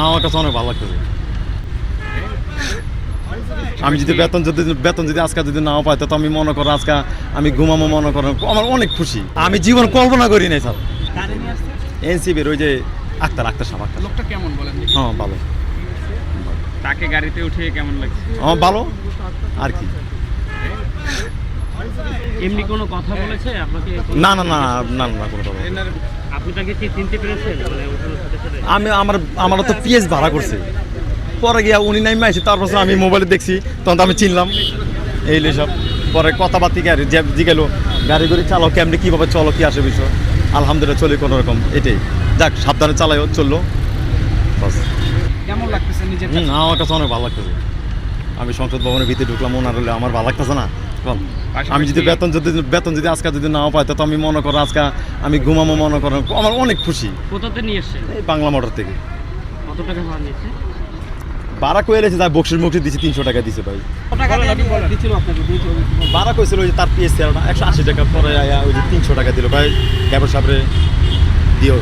আমার কাছে অনেক ভালো লাগতেছে। আমি যদি বেতন যদি আজকে যদি নাও পাই, তো আমি মনে করো আজকে আমি ঘুমামো, মনে করো আমার অনেক খুশি। আমি জীবন কল্পনা করি নাই স্যার। এনসিবির ওই যে আক্তার সাহেব। লোকটা কেমন বলেন? হ্যাঁ ভালো। তাকে গাড়িতে উঠে কেমন লাগছে? হ্যাঁ ভালো আর কি। এমনি কোনো কথা বলেছে আপনাকে? না না না না না কোনো কথা। আপনি তাকে কি চিনতে পেরেছেন? মানে ওঠানোর সাথে সাথে আমার তো পিএস ভাড়া করছে, পরে গিয়া উনি নাইমে আসি, তারপর আমি মোবাইলে দেখছি, তখন তো আমি চিনলাম এই সব। পরে কথাবার্তি জিগেলো গাড়ি চালাও কেমনি, কীভাবে চলো, কি আসে বিষয়। আলহামদুলিল্লাহ চলি কোনো রকম, এটাই। যাক সাবধানে চালাইও, চললো বাস। কেমন লাগতেছে নিজের? আমার কাছে অনেক ভালো লাগতেছে। আমি সংসদ ভবনের ভিতরে ঢুকলাম, ওনার হলে আমার ভালো লাগতেছে না। আমি যদি বেতন যদি আজকে যদি নাও পাই, তো আমি মনে করো আজকে আমি ঘুমামো, মনে করো আমার অনেক খুশি। কোথাতে নিয়ে এসছেন? এই বাংলা মোটর থেকে। কত টাকা ভাড়া নিয়েছে? ভাড়া কয়ে এসেছে, তাই বক্সির দিয়েছে 300 টাকা দিছে ভাই। ভাড়া কইছিল ওই যে তার পিএস 180 টাকা, পরে ওই যে 300 টাকা দিল ভাই। ক্যাবের সামনে দিও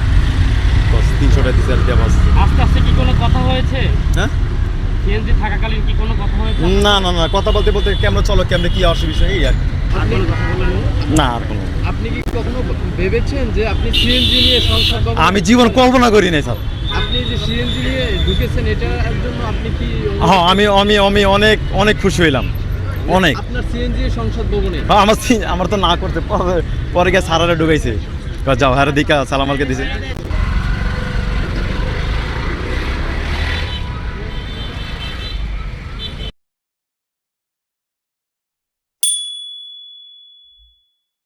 300 টাকা দিছে আর দেওয়া। আস্তে আস্তে কি কোনো কথা হয়েছে? হ্যাঁ সিএনজি থাকাকালীন কি কোনো কথা হয়েছে? না না না, কথা বলতে কেমন চলো, কেমনে কি আসে বিষয়, এই আর কি। আর কোনো কথা বলেন না আর কোনো। আপনি কি কখনো ভেবেছেন যে আপনি সিএনজি নিয়ে সংসদ ভবন? আমি জীবন কল্পনা করি নাই স্যার। আপনি যে সিএনজি নিয়ে ঢুকেছেন, এটার জন্য আপনি কি? হ্যাঁ আমি অনেক অনেক খুশি হইলাম, অনেক। আপনার সিএনজি সংসদ ভবনে? হ্যাঁ আমার তো না করতে পরে গিয়ে সারারে ঢুকাইছে, যাও হারে দিকা সালামালকে দিছে।